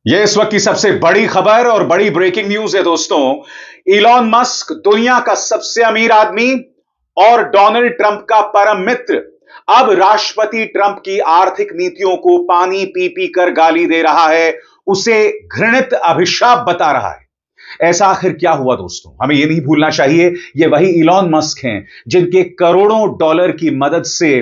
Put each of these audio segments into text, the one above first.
यह इस वक्त की सबसे बड़ी खबर और बड़ी ब्रेकिंग न्यूज है दोस्तों। इलॉन मस्क दुनिया का सबसे अमीर आदमी और डोनाल्ड ट्रंप का परम मित्र अब राष्ट्रपति ट्रंप की आर्थिक नीतियों को पानी पी पी कर गाली दे रहा है, उसे घृणित अभिशाप बता रहा है। ऐसा आखिर क्या हुआ दोस्तों? हमें यह नहीं भूलना चाहिए, यह वही इलॉन मस्क हैं जिनके करोड़ों डॉलर की मदद से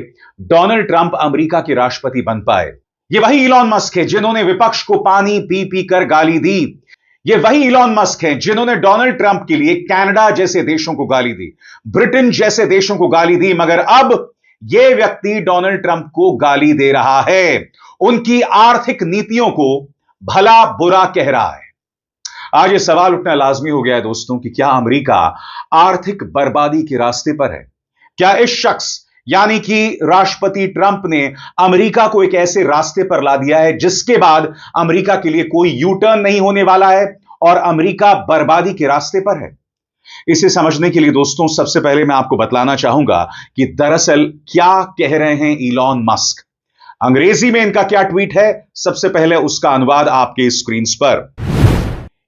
डोनाल्ड ट्रंप अमेरिका के राष्ट्रपति बन पाए। ये वही इलॉन मस्क है जिन्होंने विपक्ष को पानी पी पी कर गाली दी। ये वही इलॉन मस्क है जिन्होंने डोनाल्ड ट्रंप के लिए कनाडा जैसे देशों को गाली दी, ब्रिटेन जैसे देशों को गाली दी, मगर अब यह व्यक्ति डोनाल्ड ट्रंप को गाली दे रहा है, उनकी आर्थिक नीतियों को भला बुरा कह रहा है। आज यह सवाल उठना लाजमी हो गया है दोस्तों कि क्या अमेरिका आर्थिक बर्बादी के रास्ते पर है? क्या इस शख्स यानी कि राष्ट्रपति ट्रंप ने अमेरिका को एक ऐसे रास्ते पर ला दिया है जिसके बाद अमेरिका के लिए कोई यू टर्न नहीं होने वाला है और अमेरिका बर्बादी के रास्ते पर है? इसे समझने के लिए दोस्तों सबसे पहले मैं आपको बतलाना चाहूंगा कि दरअसल क्या कह रहे हैं इलॉन मस्क। अंग्रेजी में इनका क्या ट्वीट है, सबसे पहले उसका अनुवाद आपके स्क्रीन पर।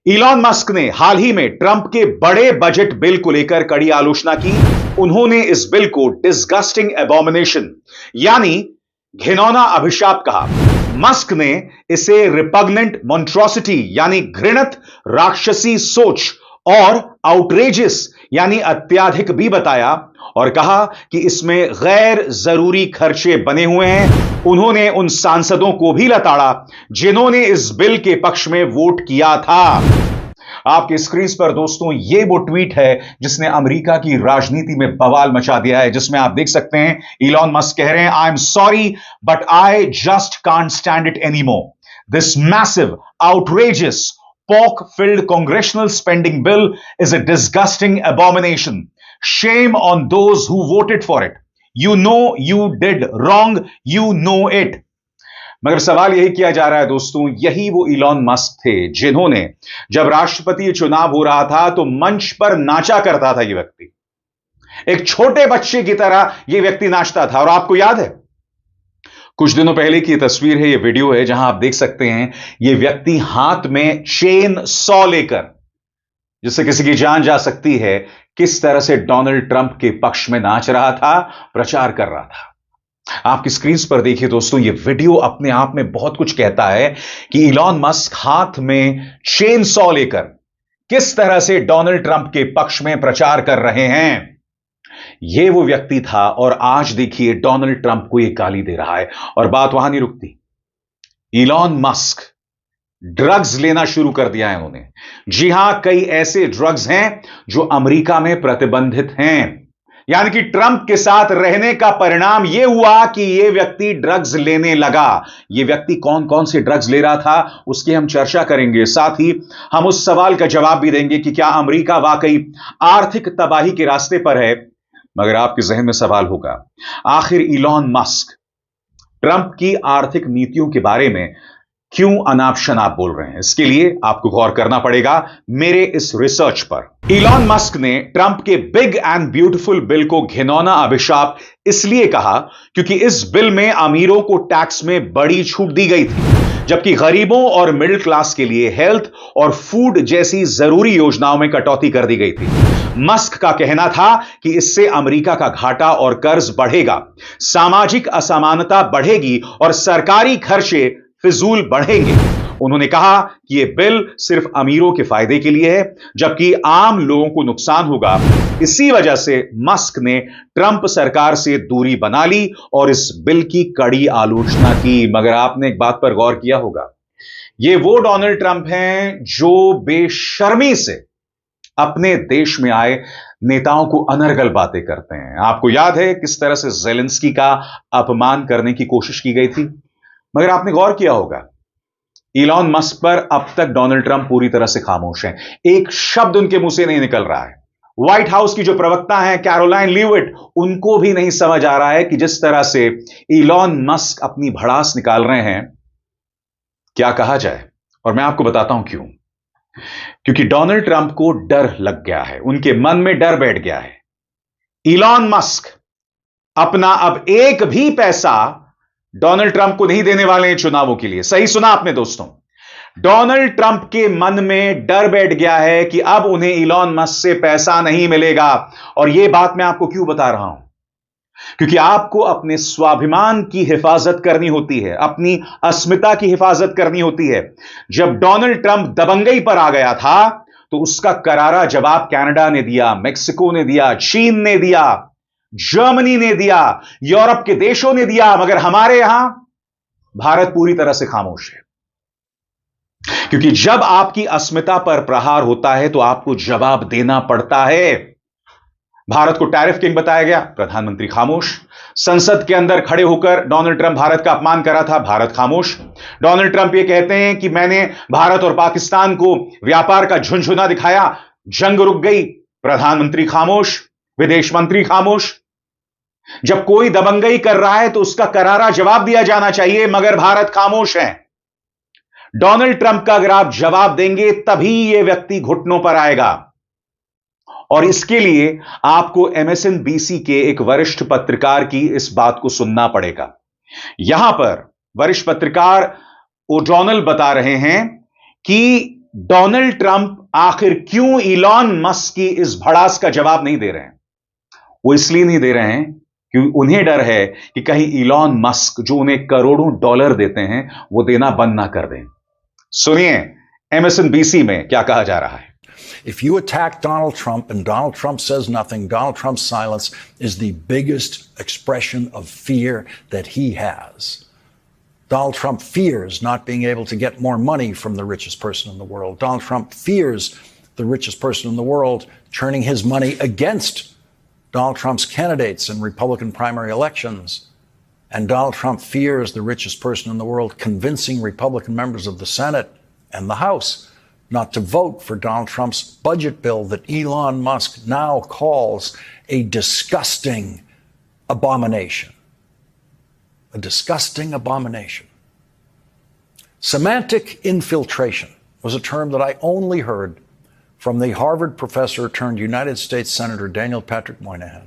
इलॉन मस्क ने हाल ही में ट्रंप के बड़े बजट बिल को लेकर कड़ी आलोचना की। उन्होंने इस बिल को डिस्गस्टिंग एबॉमिनेशन यानी घिनौना अभिशाप कहा। मस्क ने इसे रिपग्नेंट मॉन्ट्रोसिटी यानी घृणित राक्षसी सोच और आउटरेजियस यानी अत्याधिक भी बताया और कहा कि इसमें गैर जरूरी खर्चे बने हुए हैं। उन्होंने उन सांसदों को भी लताड़ा जिन्होंने इस बिल के पक्ष में वोट किया था। आपके स्क्रीन पर दोस्तों ये वो ट्वीट है जिसने अमेरिका की राजनीति में बवाल मचा दिया है, जिसमें आप देख सकते हैं इलॉन मस्क कह रहे हैं, I am sorry but I just can't stand it anymore. This massive outrageous pork filled congressional spending bill is a disgusting abomination. Shame on those who voted for it. You know you did wrong. You know it. मगर सवाल यही किया जा रहा है दोस्तों, यही वो इलॉन मस्क थे जिन्होंने जब राष्ट्रपति चुनाव हो रहा था तो मंच पर नाचा करता था। ये व्यक्ति एक छोटे बच्चे की तरह ये व्यक्ति नाचता था। और आपको याद है कुछ दिनों पहले की तस्वीर है, ये वीडियो है जहां आप देख सकते हैं ये व्यक्ति हाथ में चेन सॉ लेकर, जिससे किसी की जान जा सकती है, किस तरह से डोनाल्ड ट्रंप के पक्ष में नाच रहा था, प्रचार कर रहा था। आपकी स्क्रीन पर देखिए दोस्तों, ये वीडियो अपने आप में बहुत कुछ कहता है कि इलॉन मस्क हाथ में चेन सॉ लेकर किस तरह से डोनाल्ड ट्रंप के पक्ष में प्रचार कर रहे हैं। यह वो व्यक्ति था और आज देखिए डोनाल्ड ट्रंप को यह गाली दे रहा है। और बात वहां नहीं रुकती, इलॉन मस्क ड्रग्स लेना शुरू कर दिया है उन्होंने। जी हां, कई ऐसे ड्रग्स हैं जो अमेरिका में प्रतिबंधित हैं। यानी कि ट्रंप के साथ रहने का परिणाम यह हुआ कि यह व्यक्ति ड्रग्स लेने लगा। यह व्यक्ति कौन कौन से ड्रग्स ले रहा था उसकी हम चर्चा करेंगे, साथ ही हम उस सवाल का जवाब भी देंगे कि क्या अमेरिका वाकई आर्थिक तबाही के रास्ते पर है। मगर आपके जहन में सवाल होगा, आखिर इलॉन मस्क ट्रंप की आर्थिक नीतियों के बारे में क्यों अनाप शनाप बोल रहे हैं? इसके लिए आपको गौर करना पड़ेगा मेरे इस रिसर्च पर। इलॉन मस्क ने ट्रंप के बिग एंड ब्यूटीफुल बिल को घिनौना अभिशाप इसलिए कहा क्योंकि इस बिल में अमीरों को टैक्स में बड़ी छूट दी गई थी, जबकि गरीबों और मिडिल क्लास के लिए हेल्थ और फूड जैसी जरूरी योजनाओं में कटौती कर दी गई थी। मस्क का कहना था कि इससे अमेरिका का घाटा और कर्ज बढ़ेगा, सामाजिक असमानता बढ़ेगी और सरकारी खर्चे फिजूल बढ़ेंगे। उन्होंने कहा कि यह बिल सिर्फ अमीरों के फायदे के लिए है, जबकि आम लोगों को नुकसान होगा। इसी वजह से मस्क ने ट्रंप सरकार से दूरी बना ली और इस बिल की कड़ी आलोचना की। मगर आपने एक बात पर गौर किया होगा, यह वो डोनाल्ड ट्रंप हैं जो बेशर्मी से अपने देश में आए नेताओं को अनर्गल बातें करते हैं। आपको याद है किस तरह से ज़ेलेंस्की का अपमान करने की कोशिश की गई थी। मगर आपने गौर किया होगा इलॉन मस्क पर अब तक डोनाल्ड ट्रंप पूरी तरह से खामोश हैं, एक शब्द उनके मुंह से नहीं निकल रहा है। व्हाइट हाउस की जो प्रवक्ता हैं कैरोलाइन लीविट, उनको भी नहीं समझ आ रहा है कि जिस तरह से इलॉन मस्क अपनी भड़ास निकाल रहे हैं, क्या कहा जाए। और मैं आपको बताता हूं क्यों। क्योंकि डोनाल्ड ट्रंप को डर लग गया है, उनके मन में डर बैठ गया है। इलॉन मस्क अपना अब एक भी पैसा डोनाल्ड ट्रंप को नहीं देने वाले हैं चुनावों के लिए। सही सुना आपने दोस्तों, डोनाल्ड ट्रंप के मन में डर बैठ गया है कि अब उन्हें इलॉन मस्क से पैसा नहीं मिलेगा। और यह बात मैं आपको क्यों बता रहा हूं? क्योंकि आपको अपने स्वाभिमान की हिफाजत करनी होती है, अपनी अस्मिता की हिफाजत करनी होती है। जब डोनाल्ड ट्रंप दबंगई पर आ गया था तो उसका करारा जवाब कनाडा ने दिया, मेक्सिको ने दिया, चीन ने दिया, जर्मनी ने दिया, यूरोप के देशों ने दिया, मगर हमारे यहां भारत पूरी तरह से खामोश है। क्योंकि जब आपकी अस्मिता पर प्रहार होता है तो आपको जवाब देना पड़ता है। भारत को टैरिफ किंग बताया गया, प्रधानमंत्री खामोश। संसद के अंदर खड़े होकर डोनाल्ड ट्रंप भारत का अपमान करा था, भारत खामोश। डोनाल्ड ट्रंप ये कहते हैं कि मैंने भारत और पाकिस्तान को व्यापार का झुनझुना दिखाया, जंग रुक गई, प्रधानमंत्री खामोश, विदेश मंत्री खामोश। जब कोई दबंगई कर रहा है तो उसका करारा जवाब दिया जाना चाहिए, मगर भारत खामोश है। डोनाल्ड ट्रंप का अगर आप जवाब देंगे तभी यह व्यक्ति घुटनों पर आएगा। और इसके लिए आपको एमएसएनबीसी के एक वरिष्ठ पत्रकार की इस बात को सुनना पड़ेगा। यहां पर वरिष्ठ पत्रकार ओडॉनल बता रहे हैं कि डोनाल्ड ट्रंप आखिर क्यों इलॉन मस्क की इस भड़ास का जवाब नहीं दे रहे हैं। वो इसलिए नहीं दे रहे हैं क्योंकि उन्हें डर है कि कहीं इलॉन मस्क जो उन्हें करोड़ों डॉलर देते हैं वो देना बंद ना कर दें। सुनिए एमएसएनबीसी में क्या कहा जा रहा है। If you attack Donald Trump and Donald Trump says nothing, Donald Trump's silence is the biggest expression of fear that he has. Donald Trump fears not being able to get more money from the richest person in the world. Donald Trump fears the richest person in the world turning his money against Donald Trump's candidates in Republican primary elections. And Donald Trump fears the richest person in the world convincing Republican members of the Senate and the House not to vote for Donald Trump's budget bill that Elon Musk now calls a disgusting abomination. A disgusting abomination. Semantic infiltration was a term that I only heard from the Harvard professor turned United States Senator Daniel Patrick Moynihan.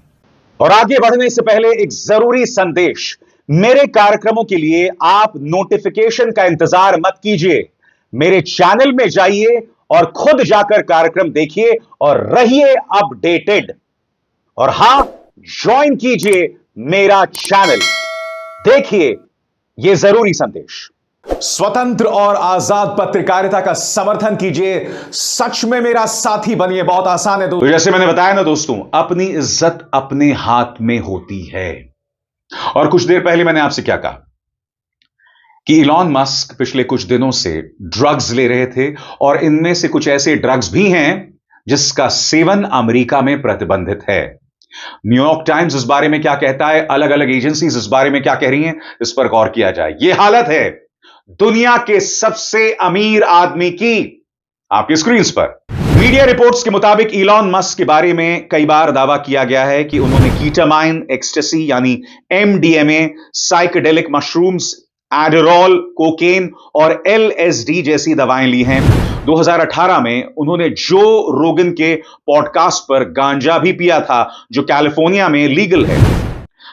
और आगे बढ़ने से पहले एक जरूरी संदेश। मेरे कार्यक्रमों के लिए आप नोटिफिकेशन का इंतजार मत कीजिए। मेरे चैनल में जाइए और खुद जाकर कार्यक्रम देखिए और रहिए अपडेटेड। और हां, ज्वाइन कीजिए मेरा चैनल। देखिए यह जरूरी संदेश। स्वतंत्र और आजाद पत्रकारिता का समर्थन कीजिए, सच में मेरा साथी बनिए। बहुत आसान है दोस्तों। तो जैसे मैंने बताया ना दोस्तों, अपनी इज्जत अपने हाथ में होती है। और कुछ देर पहले मैंने आपसे क्या कहा कि इलॉन मस्क पिछले कुछ दिनों से ड्रग्स ले रहे थे और इनमें से कुछ ऐसे ड्रग्स भी हैं जिसका सेवन अमेरिका में प्रतिबंधित है। न्यूयॉर्क टाइम्स इस बारे में क्या कहता है, अलग अलग एजेंसीज इस बारे में क्या कह रही हैं, इस पर गौर किया जाए। यह हालत है दुनिया के सबसे अमीर आदमी की, आपकी स्क्रीन पर। मीडिया रिपोर्ट्स के मुताबिक इलॉन मस्क के बारे में कई बार दावा किया गया है कि उन्होंने कीटामाइन, एक्सटेसी यानी एमडीएमए, साइकेडेलिक मशरूम्स, एडरॉल, कोकेन और एलएसडी जैसी दवाएं ली हैं। 2018 में उन्होंने जो रोगन के पॉडकास्ट पर गांजा भी पिया था, जो कैलिफोर्निया में लीगल है।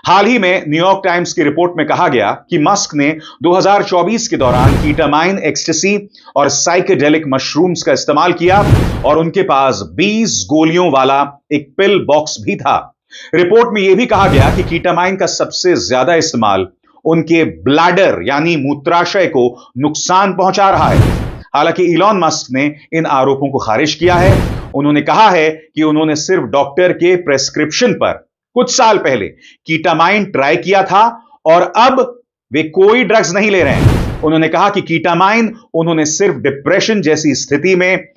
हाल ही में न्यूयॉर्क टाइम्स की रिपोर्ट में कहा गया कि मस्क ने 2024 के दौरान कीटामाइन, एक्सटेसी और साइकेडेलिक मशरूम्स का इस्तेमाल किया और उनके पास 20 गोलियों वाला एक पिल बॉक्स भी था। रिपोर्ट में यह भी कहा गया कि कीटामाइन का सबसे ज्यादा इस्तेमाल उनके ब्लैडर यानी मूत्राशय को नुकसान पहुंचा रहा है। हालांकि इलॉन मस्क ने इन आरोपों को खारिज किया है। उन्होंने कहा है कि उन्होंने सिर्फ डॉक्टर के प्रेस्क्रिप्शन पर कुछ साल पहले कीटामाइन ट्राई किया था और अब वे कोई ड्रग्स नहीं ले रहे हैं। उन्होंने कहा कि कीटामाइन उन्होंने सिर्फ डिप्रेशन जैसी स्थिति में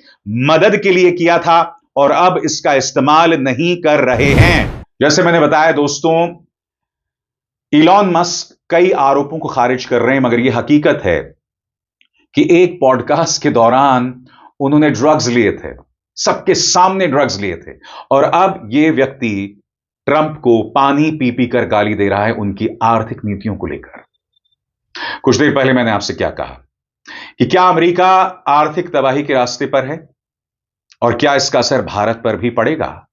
मदद के लिए किया था और अब इसका इस्तेमाल नहीं कर रहे हैं। जैसे मैंने बताया दोस्तों, इलॉन मस्क कई आरोपों को खारिज कर रहे हैं, मगर यह हकीकत है कि एक पॉडकास्ट के दौरान उन्होंने ड्रग्स लिए थे, सबके सामने ड्रग्स लिए थे, और अब यह व्यक्ति ट्रंप को पानी पी पी कर गाली दे रहा है उनकी आर्थिक नीतियों को लेकर। कुछ देर पहले मैंने आपसे क्या कहा कि क्या अमेरिका आर्थिक तबाही के रास्ते पर है और क्या इसका असर भारत पर भी पड़ेगा।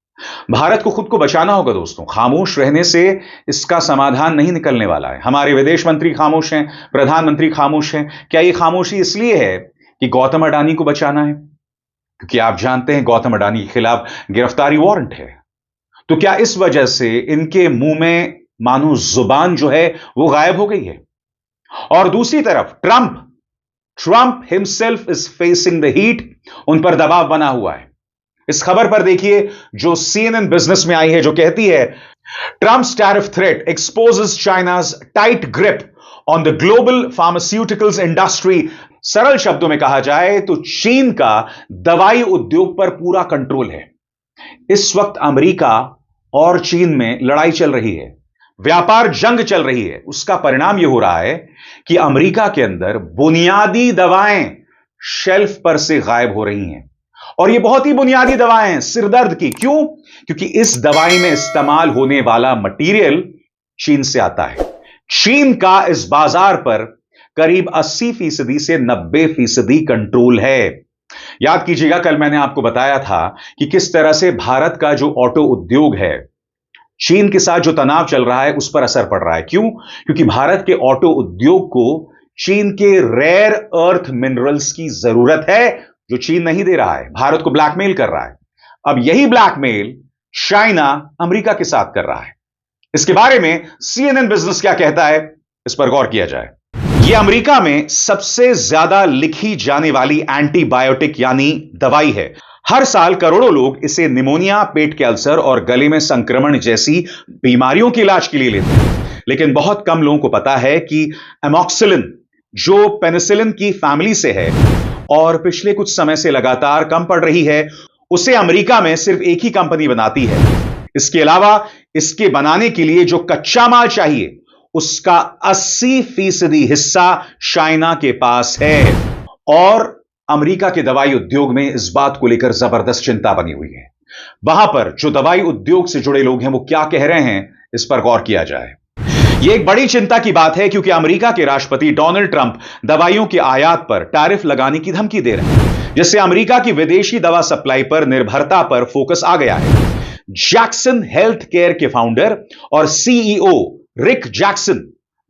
भारत को खुद को बचाना होगा दोस्तों। खामोश रहने से इसका समाधान नहीं निकलने वाला है। हमारे विदेश मंत्री खामोश हैं, प्रधानमंत्री खामोश हैं। क्या यह खामोशी इसलिए है कि गौतम अडानी को बचाना है, क्योंकि आप जानते हैं गौतम अडानी के खिलाफ गिरफ्तारी वारंट है। तो क्या इस वजह से इनके मुंह में मानो जुबान जो है वो गायब हो गई है? और दूसरी तरफ Trump himself is facing the heat, उन पर दबाव बना हुआ है। इस खबर पर देखिए जो CNN बिजनेस में आई है, जो कहती है Trump's tariff threat exposes China's tight grip on the global pharmaceuticals industry. सरल शब्दों में कहा जाए तो चीन का दवाई उद्योग पर पूरा कंट्रोल है। इस वक्त अमेरिका और चीन में लड़ाई चल रही है, व्यापार जंग चल रही है। उसका परिणाम यह हो रहा है कि अमेरिका के अंदर बुनियादी दवाएं शेल्फ पर से गायब हो रही हैं, और ये बहुत ही बुनियादी दवाएं हैं सिरदर्द की। क्यों? क्योंकि इस दवाई में इस्तेमाल होने वाला मटेरियल चीन से आता है। चीन का इस बाजार पर करीब 80% से 90% कंट्रोल है। याद कीजिएगा कल मैंने आपको बताया था कि किस तरह से भारत का जो ऑटो उद्योग है, चीन के साथ जो तनाव चल रहा है उस पर असर पड़ रहा है। क्यों? क्योंकि भारत के ऑटो उद्योग को चीन के रेयर अर्थ मिनरल्स की जरूरत है, जो चीन नहीं दे रहा है, भारत को ब्लैकमेल कर रहा है। अब यही ब्लैकमेल चाइना अमेरिका के साथ कर रहा है। इसके बारे में CNN बिजनेस क्या कहता है, इस पर गौर किया जाए। यह अमेरिका में सबसे ज्यादा लिखी जाने वाली एंटीबायोटिक यानी दवाई है। हर साल करोड़ों लोग इसे निमोनिया, पेट के अल्सर और गले में संक्रमण जैसी बीमारियों के इलाज के लिए लेते हैं। लेकिन बहुत कम लोगों को पता है कि एमॉक्सिलिन, जो पेनिसिलिन की फैमिली से है और पिछले कुछ समय से लगातार कम पड़ रही है, उसे अमेरिका में सिर्फ एक ही कंपनी बनाती है। इसके अलावा इसके बनाने के लिए जो कच्चा माल चाहिए उसका 80% हिस्सा चाइना के पास है। और अमेरिका के दवाई उद्योग में इस बात को लेकर जबरदस्त चिंता बनी हुई है। वहां पर जो दवाई उद्योग से जुड़े लोग हैं वो क्या कह रहे हैं, इस पर गौर किया जाए। यह एक बड़ी चिंता की बात है, क्योंकि अमेरिका के राष्ट्रपति डोनाल्ड ट्रंप दवाइयों के आयात पर टैरिफ लगाने की धमकी दे रहे हैं, जिससे अमेरिका की विदेशी दवा सप्लाई पर निर्भरता पर फोकस आ गया है। जैक्सन हेल्थ केयर के फाउंडर और CEO रिक जैक्सन,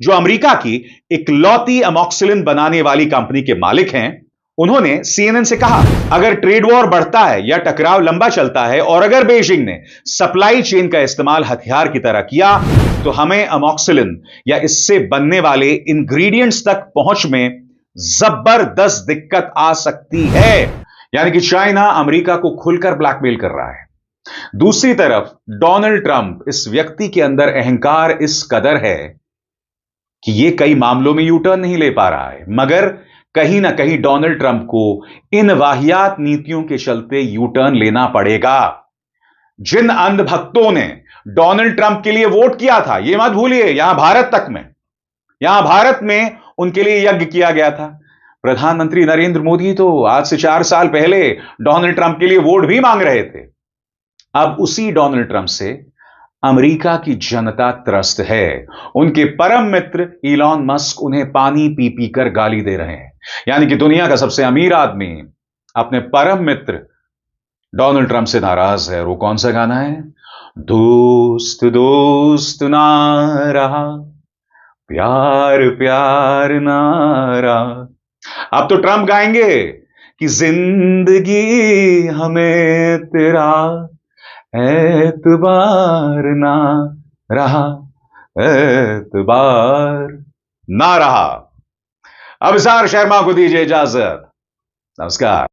जो अमेरिका की इकलौती एमॉक्सिलिन बनाने वाली कंपनी के मालिक हैं, उन्होंने CNN से कहा, अगर ट्रेड वॉर बढ़ता है या टकराव लंबा चलता है और अगर बीजिंग ने सप्लाई चेन का इस्तेमाल हथियार की तरह किया, तो हमें एमॉक्सिलिन या इससे बनने वाले इंग्रेडिएंट्स तक पहुंच में जबरदस्त दिक्कत आ सकती है। यानी कि चाइना अमेरिका को खुलकर ब्लैकमेल कर रहा है। दूसरी तरफ डोनाल्ड ट्रंप, इस व्यक्ति के अंदर अहंकार इस कदर है कि यह कई मामलों में यू टर्न नहीं ले पा रहा है, मगर कहीं ना कहीं डोनाल्ड ट्रंप को इन वाहियात नीतियों के चलते यू टर्न लेना पड़ेगा। जिन अंधभक्तों ने डोनाल्ड ट्रंप के लिए वोट किया था, यह मत भूलिए, यहां भारत में उनके लिए यज्ञ किया गया था। प्रधानमंत्री नरेंद्र मोदी तो आज से 4 साल पहले डोनाल्ड ट्रंप के लिए वोट भी मांग रहे थे। अब उसी डोनाल्ड ट्रंप से अमेरिका की जनता त्रस्त है। उनके परम मित्र इलॉन मस्क उन्हें पानी पी पी कर गाली दे रहे हैं। यानी कि दुनिया का सबसे अमीर आदमी अपने परम मित्र डोनाल्ड ट्रंप से नाराज है। और वो कौन सा गाना है? दोस्त दोस्त ना रहा, प्यार प्यार ना रहा। अब तो ट्रंप गाएंगे कि जिंदगी हमें तेरा एतबार ना रहा, एतबार ना रहा। अब इज़हार शर्मा को दीजिए इजाजत। नमस्कार।